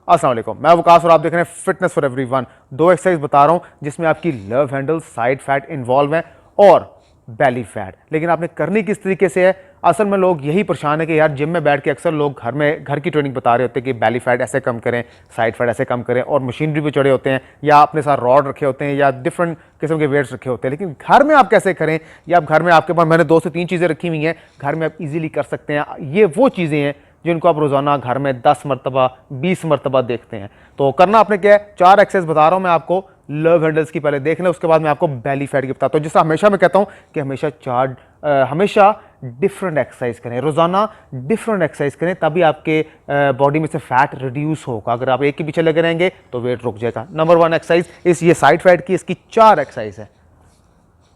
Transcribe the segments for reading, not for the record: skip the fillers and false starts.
अस्सलाम वालेकुम, मैं वकास और आप देख रहे हैं फिटनेस फॉर एवरीवन। दो एक्सरसाइज बता रहा हूं जिसमें आपकी love handle, side fat involve है और बेली फैट। लेकिन आपने करनी किस तरीके से है? असल में लोग यही परेशान है कि यार जिम में बैठ के अक्सर लोग घर की ट्रेनिंग बता रहे होते हैं कि बेली फैट ऐसे कम करें, साइड फैट ऐसे कम करें, और मशीनरी पे चढ़े होते हैं या अपने साथ रॉड रखे होते हैं या डिफरेंट किस्म के वेट्स रखे होते हैं। लेकिन घर में आप कैसे करें? या आप घर में, आपके पास मैंने 2 से 3 चीज़ें रखी हुई हैं, घर में आप इजीली कर सकते हैं। ये वो चीज़ें हैं जिनको आप रोज़ाना घर में 10 मरतबा 20 मरतबा देखते हैं। तो करना आपने क्या है, 4 एक्सरसाइज बता रहा हूं मैं आपको लव हैंडल्स की, पहले देख लें, उसके बाद मैं आपको बेली फैट की बताता हूं। जिससे हमेशा मैं कहता हूं कि हमेशा डिफरेंट एक्सरसाइज करें, रोज़ाना डिफरेंट एक्सरसाइज करें, तभी आपके बॉडी में से फैट रिड्यूस होगा। अगर आप एक के पीछे लगे रहेंगे तो वेट रुक जाएगा। नंबर 1 एक्सरसाइज ये साइड फैट की, इसकी 4 एक्सरसाइज है।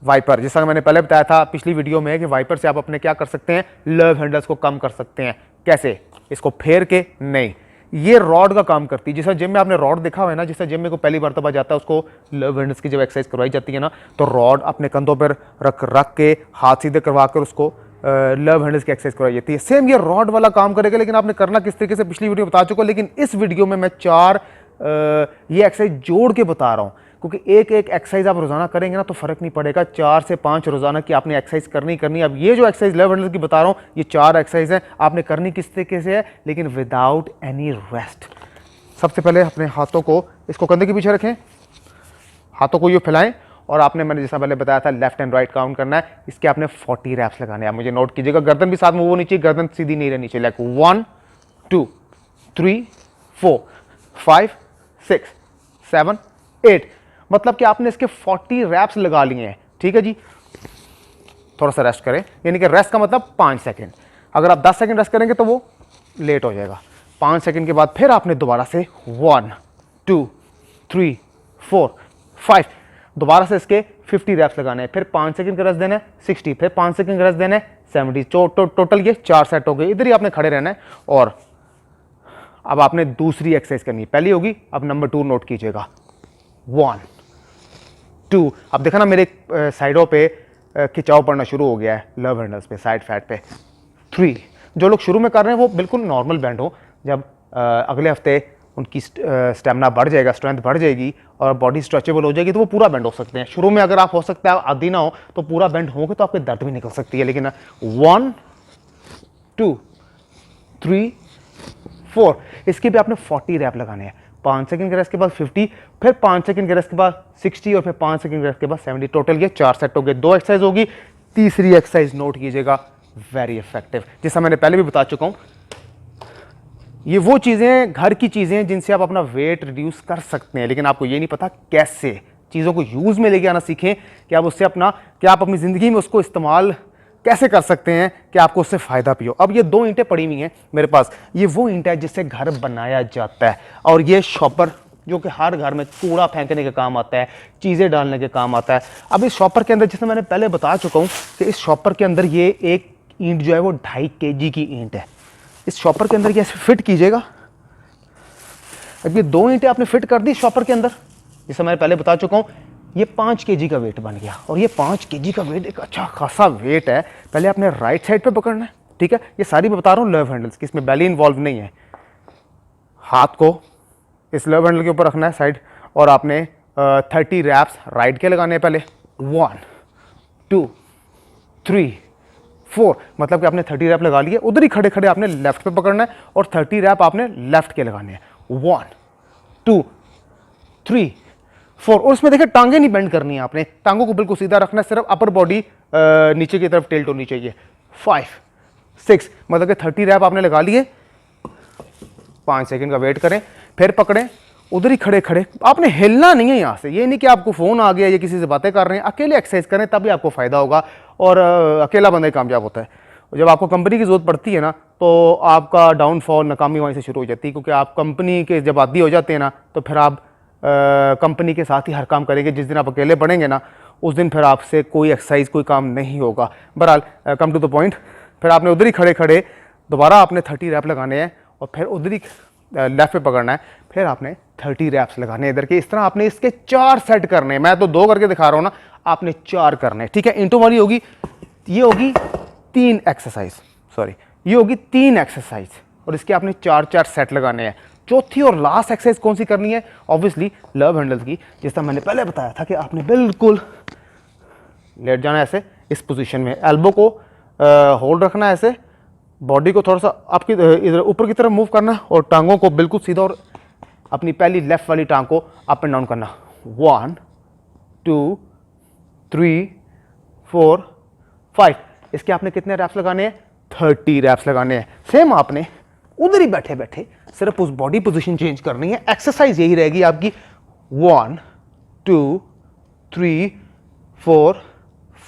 वाइपर, जैसा मैंने पहले बताया था पिछली वीडियो में कि वाइपर से आप अपने क्या कर सकते हैं, लव हैंडल्स को कम कर सकते हैं। कैसे? इसको फेर के नहीं, ये रॉड का काम करती है। जैसा जिम में आपने रॉड देखा हुआ है ना, जिससे जिम में को पहली मरतबा जाता है उसको लव हैंडल्स की जब एक्सरसाइज करवाई जाती है ना, तो रॉड अपने कंधों पर रख के हाथ सीधे करवा कर उसको लव हैंडल्स की एक्सरसाइज करवाई जाती है। सेम ये रॉड वाला काम करेगा, लेकिन आपने करना किस तरीके से पिछली वीडियो बता चुका, लेकिन इस वीडियो में मैं 4 ये एक्सरसाइज जोड़ के बता रहा हूं, क्योंकि एक एक्सरसाइज आप रोजाना करेंगे ना तो फर्क नहीं पड़ेगा। 4 से 5 रोजाना की आपने एक्सरसाइज करनी। अब ये जो एक्सरसाइज लव हैंडल की बता रहा हूं, ये 4 एक्सरसाइज है, आपने करनी किस तरीके से है, लेकिन विदाउट एनी रेस्ट। सबसे पहले अपने हाथों को इसको कंधे के पीछे रखें, हाथों को ये फैलाएं, और आपने, मैंने जैसा पहले बताया था, लेफ्ट एंड राइट काउंट करना है। इसके आपने 40 रैप्स लगाने हैं। आप मुझे नोट कीजिएगा, गर्दन भी साथ में वो नीचे, गर्दन सीधी नहीं रहनी चाहिए। 1 2 3 4 5 6 7 8, मतलब कि आपने इसके 40 रैप्स लगा लिए हैं। ठीक है जी, थोड़ा सा रेस्ट करें, यानी कि रेस्ट का मतलब 5 सेकंड। अगर आप 10 सेकंड रेस्ट करेंगे तो वो लेट हो जाएगा। 5 सेकंड के बाद फिर आपने दोबारा से 1 2 3 4 5, दोबारा से इसके 50 रैप्स लगाने हैं। फिर 5 सेकंड का रेस्ट देना है 60, फिर 5 सेकंड का रेस्ट देना है 70। टोटल ये 4 सेट हो गए। इधर ही आपने खड़े रहना है। और अब आपने दूसरी एक्सरसाइज करनी है, पहली होगी, अब नंबर 2 नोट कीजिएगा। 1 2, अब देखा ना मेरे साइडों पे खिंचाव पड़ना शुरू हो गया है, लव हैंडल्स पे, साइड फैट पे। 3, जो लोग शुरू में कर रहे हैं वो बिल्कुल नॉर्मल बैंड हो। जब अगले हफ्ते उनकी स्टेमिना बढ़ जाएगा, स्ट्रेंथ बढ़ जाएगी और बॉडी स्ट्रेचेबल हो जाएगी तो वो पूरा बैंड हो सकते हैं। शुरू में अगर आप, हो सकता है आदि ना हो तो पूरा बैंड होंगे तो आपके दर्द भी निकल सकती है। लेकिन 1 2 3 4, इसके भी आपने 40 रैप लगाने हैं। 5 सेकंड के रेस्ट के बाद 50, फिर 5 सेकंड के रेस्ट के बाद 60, और फिर 5 सेकंड के रेस्ट के बाद 70। टोटल ये 4 सेट हो गए। 2 एक्सरसाइज होगी। तीसरी एक्सरसाइज नोट कीजिएगा, वेरी इफेक्टिव, जैसा मैंने पहले भी बता चुका हूं। ये वो चीजें, घर की चीजें हैं जिनसे आप अपना वेट रिड्यूस कर सकते हैं, लेकिन आपको ये नहीं पता कैसे। चीजों को यूज में लेके आना सीखें कि आप उससे आप अपनी जिंदगी में उसको इस्तेमाल कैसे कर सकते हैं कि आपको उससे फायदा भी हो। अब ये 2 ईंटें पड़ी हुई हैं मेरे पास, ये वो ईंट है जिससे घर बनाया जाता है, और ये शॉपर जो कि हर घर में कूड़ा फेंकने के काम आता है, चीज़ें डालने के काम आता है। अब इस शॉपर के अंदर, जैसे मैंने पहले बता चुका हूँ कि इस शॉपर के अंदर ये एक ईंट जो है वो 2.5 kg की ईंट है। इस शॉपर के अंदर ये फिट कीजिएगा। अब ये 2 ईंटें आपने फिट कर दी शॉपर के अंदर, जैसे मैं पहले बता चुका हूँ, ये 5 kg का वेट बन गया। और ये 5 kg का वेट एक अच्छा खासा वेट है। पहले आपने राइट साइड पे पकड़ना है, ठीक है? ये सारी मैं बता रहा हूँ लव हैंडल्स की, इसमें बेली इन्वॉल्व नहीं है। हाथ को इस लव हैंडल के ऊपर रखना है साइड, और आपने 30 रैप्स राइट के लगाने हैं पहले। 1 2 3 4, मतलब कि आपने 30 रैप लगा लिए। उधर ही खड़े खड़े आपने लेफ्ट पे पकड़ना है और 30 रैप आपने लेफ्ट के लगाने हैं। 1 2 3 4, और उसमें देखिए टांगे नहीं बेंड करनी है, आपने टांगों को बिल्कुल सीधा रखना है, सिर्फ अपर बॉडी नीचे की तरफ टिल्ट होनी चाहिए। 5 6, मतलब कि 30 रैप आपने लगा लिए। 5 सेकंड का वेट करें, फिर पकड़ें, उधर ही खड़े खड़े, आपने हिलना नहीं है यहाँ से। ये नहीं कि आपको फोन आ गया या किसी से बातें कर रहे हैं, अकेले एक्सरसाइज करें तभी आपको फायदा होगा। और अकेला बंदा ही कामयाब होता है। जब आपको कंपनी की जरूरत पड़ती है ना, तो आपका डाउनफॉल, नाकामी वहीं से शुरू हो जाती है, क्योंकि आप कंपनी के जब आदी हो जाते हैं ना, तो फिर आप कंपनी के साथ ही हर काम करेंगे। जिस दिन आप अकेले पड़ेंगे ना, उस दिन फिर आपसे कोई एक्सरसाइज, कोई काम नहीं होगा। बहरहाल, कम टू द पॉइंट, फिर आपने उधर ही खड़े खड़े दोबारा आपने 30 रैप लगाने हैं, और फिर उधर ही लेफ्ट पे पकड़ना है, फिर आपने 30 रैप्स लगाने हैं इधर के। इस तरह आपने इसके 4 सेट करने हैं। मैं तो 2 करके दिखा रहा हूँ ना, आपने 4 करने हैं, ठीक है? इंटू वाली होगी, ये होगी 3 एक्सरसाइज, सॉरी, ये होगी 3 एक्सरसाइज, और इसके आपने 4 सेट लगाने हैं। चौथी और लास्ट एक्सरसाइज कौन सी करनी है? ऑब्वियसली लव हैंडल्स की, जिस तरह मैंने पहले बताया था कि आपने बिल्कुल लेट जाना ऐसे इस पोजीशन में, एल्बो को होल्ड रखना ऐसे, बॉडी को थोड़ा सा आपकी इधर ऊपर की तरफ मूव करना और टांगों को बिल्कुल सीधा और अपनी पहली लेफ्ट वाली टांग को अप एंड डाउन करना। 1 2 3 4 5। इसके आपने कितने रैप्स लगाने हैं? 30 रैप्स लगाने हैं। सेम आपने उधर ही बैठे बैठे सिर्फ उस बॉडी पोजीशन चेंज करनी है। एक्सरसाइज यही रहेगी आपकी। 1 2 3 4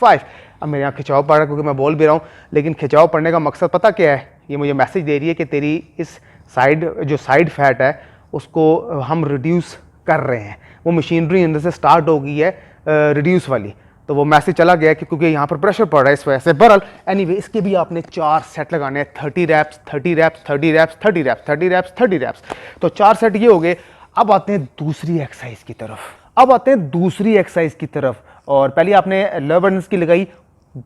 5। अब मेरे यहाँ खिंचाव पड़ रहा है क्योंकि मैं बोल भी रहा हूँ, लेकिन खिंचाव पड़ने का मकसद पता क्या है? ये मुझे मैसेज दे रही है कि तेरी इस साइड जो साइड फैट है उसको हम रिड्यूस कर रहे हैं। वो मशीनरी अंदर से स्टार्ट हो गई है रिड्यूस वाली, तो वो मैसेज चला गया कि क्योंकि यहाँ पर प्रेशर पड़ रहा है इस वजह से। बहरहाल एनीवे इसके भी आपने 4 सेट लगाने हैं। 30 reps 30 reps 30 reps 30 reps 30 reps 30 reps. तो 4 सेट ये हो गए। अब आते हैं दूसरी एक्सरसाइज की तरफ। और पहले आपने लव हैंडल्स की लगाई,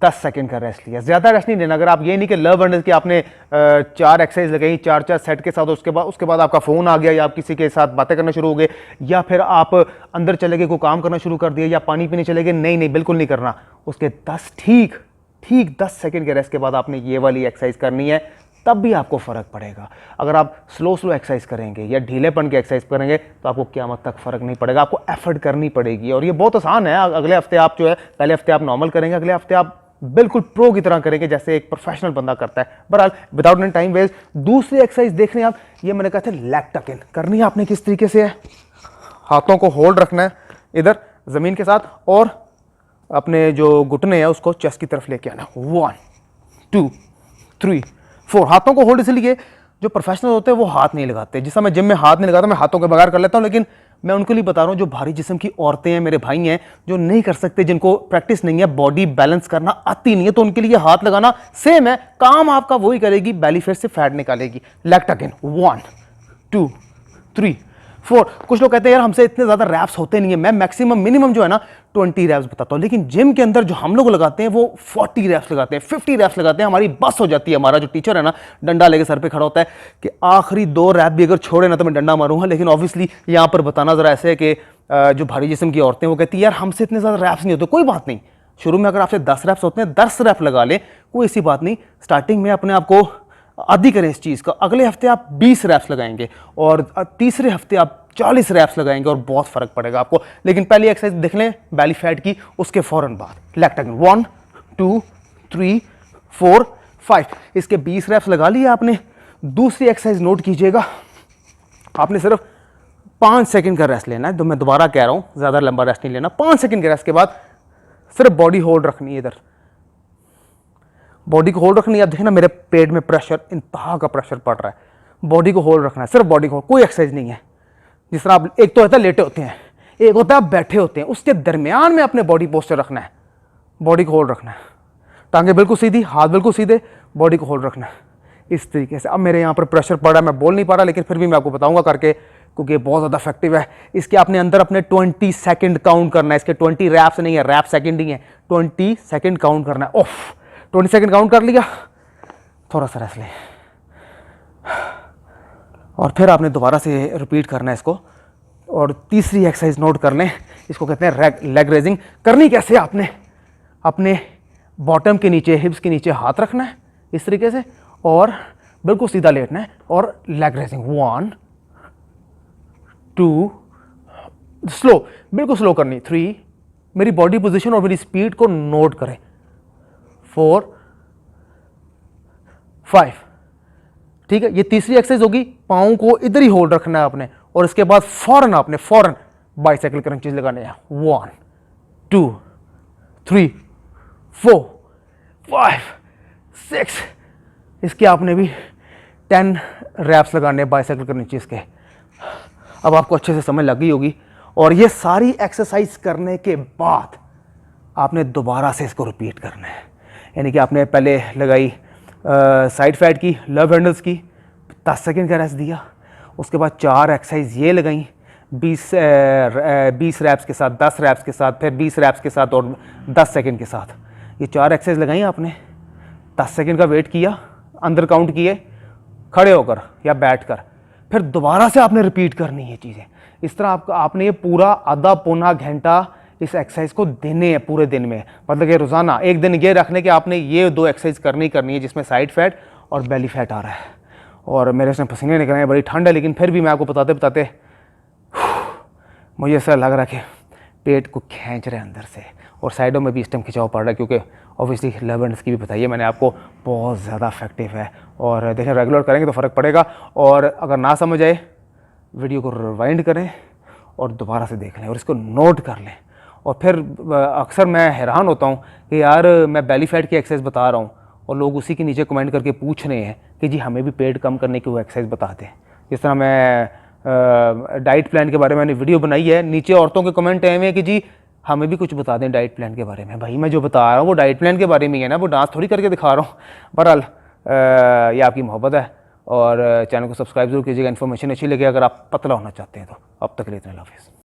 10 सेकंड का रेस्ट लिया, ज़्यादा रेस्ट नहीं लेना। अगर आप ये नहीं कि लव हैंडल्स की आपने 4 एक्सरसाइज लगाई 4 सेट के साथ, उसके बाद आपका फ़ोन आ गया या आप किसी के साथ बातें करना शुरू हो गए या फिर आप अंदर चले गए, कोई काम करना शुरू कर दिया या पानी पीने चले गए, नहीं बिल्कुल नहीं करना। उसके 10 ठीक 10 सेकंड के रेस्ट के बाद आपने ये वाली एक्सरसाइज करनी है, तब भी आपको फ़र्क पड़ेगा। अगर आप स्लो एक्सरसाइज करेंगे या ढीलेपन की एक्सरसाइज करेंगे तो आपको क़यामत तक फ़र्क नहीं पड़ेगा, आपको एफर्ट करनी पड़ेगी। और ये बहुत आसान है। अगले हफ्ते आप जो है, पहले हफ्ते आप नॉर्मल करेंगे, अगले हफ्ते आप बिल्कुल प्रो की तरह करेंगे जैसे एक प्रोफेशनल बंदा करता है। बहरहाल विदाउट एनी टाइम वेस्ट दूसरी एक्सरसाइज देख रहे हैं आप। ये मैंने कहा था लेग टक इन करनी है आपने। किस तरीके से है? हाथों को होल्ड रखना है इधर ज़मीन के साथ और अपने जो घुटने हैं उसको चेस्ट की तरफ लेके आना। 1 2 3 4। हाथों को होल्ड इसलिए, जो प्रोफेशनल होते हैं वो हाथ नहीं लगाते। जिस समय जिम में हाथ नहीं लगाता, मैं हाथों के बगैर कर लेता हूँ, लेकिन मैं उनके लिए बता रहा हूँ जो भारी जिस्म की औरतें हैं, मेरे भाई हैं जो नहीं कर सकते, जिनको प्रैक्टिस नहीं है, बॉडी बैलेंस करना आती नहीं है, तो उनके लिए हाथ लगाना सेम है, काम आपका वही करेगी, बेली फैट से फैट निकालेगी। लेग टक इन 1 2 3 4। कुछ लोग कहते हैं यार हमसे इतने ज़्यादा रैप्स होते नहीं है। मैं मैक्सिमम मिनिमम जो है ना 20 रैप्स बताता हूँ, लेकिन जिम के अंदर जो हम लोग लगाते हैं वो 40 रैप्स लगाते हैं, 50 रैप्स लगाते हैं। हमारी बस हो जाती है। हमारा जो टीचर है ना डंडा लेके सर पे खड़ा होता है कि आखिरी 2 रैप भी अगर छोड़े ना तो मैं डंडा मारूंगा। लेकिन ऑब्वियसली यहाँ पर बताना ज़रा ऐसे है कि जो भारी जिस्म की औरतें वो कहती है यार हमसे इतने ज़्यादा रैप्स नहीं होते। कोई बात नहीं, शुरू में अगर आपसे 10 रैप्स होते हैं 10 रैप लगा लें, कोई ऐसी बात नहीं। स्टार्टिंग में अपने आप को आदी करें इस चीज़ का। अगले हफ्ते आप 20 रैप्स लगाएंगे और तीसरे हफ्ते आप 40 रैप्स लगाएंगे और बहुत फर्क पड़ेगा आपको। लेकिन पहली एक्सरसाइज देख लें बेली फैट की, उसके फौरन बाद लेग टक इन 1 2 3 4 5। इसके 20 रैप्स लगा लिए आपने। दूसरी एक्सरसाइज नोट कीजिएगा, आपने सिर्फ 5 सेकंड का रेस्ट लेना है। तो मैं दोबारा कह रहा हूं, ज़्यादा लंबा रेस्ट नहीं लेना। 5 सेकंड के रेस्ट के बाद सिर्फ बॉडी होल्ड रखनी है, इधर बॉडी को होल्ड रखनी है। आप देखें ना मेरे पेट में प्रेशर, इंतहा का प्रेशर पड़ रहा है। बॉडी को होल्ड रखना है, सिर्फ बॉडी को, कोई एक्सरसाइज नहीं है। जिस तरह आप, एक तो होता है लेटे होते हैं, एक होता है आप बैठे होते हैं, उसके दरमियान में अपने बॉडी पोस्चर रखना है, बॉडी को होल्ड रखना है। टांगे बिल्कुल सीधी, हाथ बिल्कुल सीधे, बॉडी को होल्ड रखना है इस तरीके से। अब मेरे यहाँ पर प्रेशर पड़ रहा है, मैं बोल नहीं पा रहा, लेकिन फिर भी मैं आपको बताऊंगा करके, क्योंकि बहुत ज़्यादा इफेक्टिव है। इसके आपने अंदर अपने 20 सेकंड काउंट करना है। इसके 20 रैप्स नहीं है, रैप सेकंड ही है, 20 सेकंड काउंट करना है। ऑफ 20 सेकंड काउंट कर लिया, थोड़ा सा रेस्ट लें और फिर आपने दोबारा से रिपीट करना है इसको। और तीसरी एक्सरसाइज नोट कर लें, इसको कहते हैं लेग रेजिंग। करनी कैसे? आपने अपने बॉटम के नीचे, हिप्स के नीचे हाथ रखना है इस तरीके से और बिल्कुल सीधा लेटना है और लेग रेजिंग 1 2, स्लो, बिल्कुल स्लो करनी, 3, मेरी बॉडी पोजीशन और मेरी स्पीड को नोट करें, 4 5। ठीक है, ये तीसरी एक्सरसाइज होगी। पाँव को इधर ही होल्ड रखना है आपने और इसके बाद फौरन आपने बाइसाइकिल क्रंचेस लगाने हैं। 1 2 3 4 5 6। इसके आपने भी 10 रैप्स लगाने हैं बाइसाइकिल क्रंचेस के। अब आपको अच्छे से समझ लग गई होगी। और ये सारी एक्सरसाइज करने के बाद आपने दोबारा से इसको रिपीट करना है। यानी कि आपने पहले लगाई साइड फैट की, लव हैंडल्स की, 10 सेकंड का रेस्ट दिया, उसके बाद 4 एक्सरसाइज ये लगाई 20 रैप्स के साथ, 10 रैप्स के साथ, फिर 20 रैप्स के साथ और 10 सेकंड के साथ। ये 4 एक्सरसाइज लगाई आपने, 10 सेकंड का वेट किया, अंदर काउंट किए, खड़े होकर या बैठकर, फिर दोबारा से आपने रिपीट करनी है चीज़ें। इस तरह आपने ये पूरा आधा पौना घंटा इस एक्सरसाइज को देने हैं पूरे दिन में। मतलब कि रोज़ाना एक दिन ये रखने कि आपने ये 2 एक्सरसाइज करनी है जिसमें साइड फैट और बेली फैट आ रहा है। और मेरे इसमें पसीने निकल रहे हैं, बड़ी ठंड है, लेकिन फिर भी मैं आपको बताते बताते मुझे ऐसा लग रहा है कि पेट को खींच रहे हैं अंदर से, और साइडों में भी इस टाइम खिंचाव पड़ रहा है, क्योंकि ऑब्वियसली लेवेंट्स की भी बताइए मैंने आपको, बहुत ज़्यादा इफेक्टिव है। और देखें रेगुलर करेंगे तो फ़र्क पड़ेगा। और अगर ना समझ आए वीडियो को रिवाइंड करें और दोबारा से देख लें और इसको नोट कर लें। और फिर अक्सर मैं हैरान होता हूँ कि यार मैं बेली फैट की एक्सरसाइज बता रहा हूँ और लोग उसी के नीचे कमेंट करके पूछ रहे हैं कि जी हमें भी पेट कम करने की वो एक्सरसाइज बता दें। जिस तरह मैं डाइट प्लान के बारे में मैंने वीडियो बनाई है, नीचे औरतों के कमेंट आए हुए हैं कि जी हमें भी कुछ बता दें डाइट प्लान के बारे में। भाई मैं जो बता रहा हूँ वो डाइट प्लान के बारे में ही है ना, वो डांस थोड़ी करके दिखा रहा हूँ। बहरहाल ये आपकी मोहब्बत है, और चैनल को सब्सक्राइब जरूर कीजिएगा। इन्फॉर्मेशन अच्छी लगे, अगर आप पतला होना चाहते हैं तो। अब तक के लिए इतना, हाफिज़।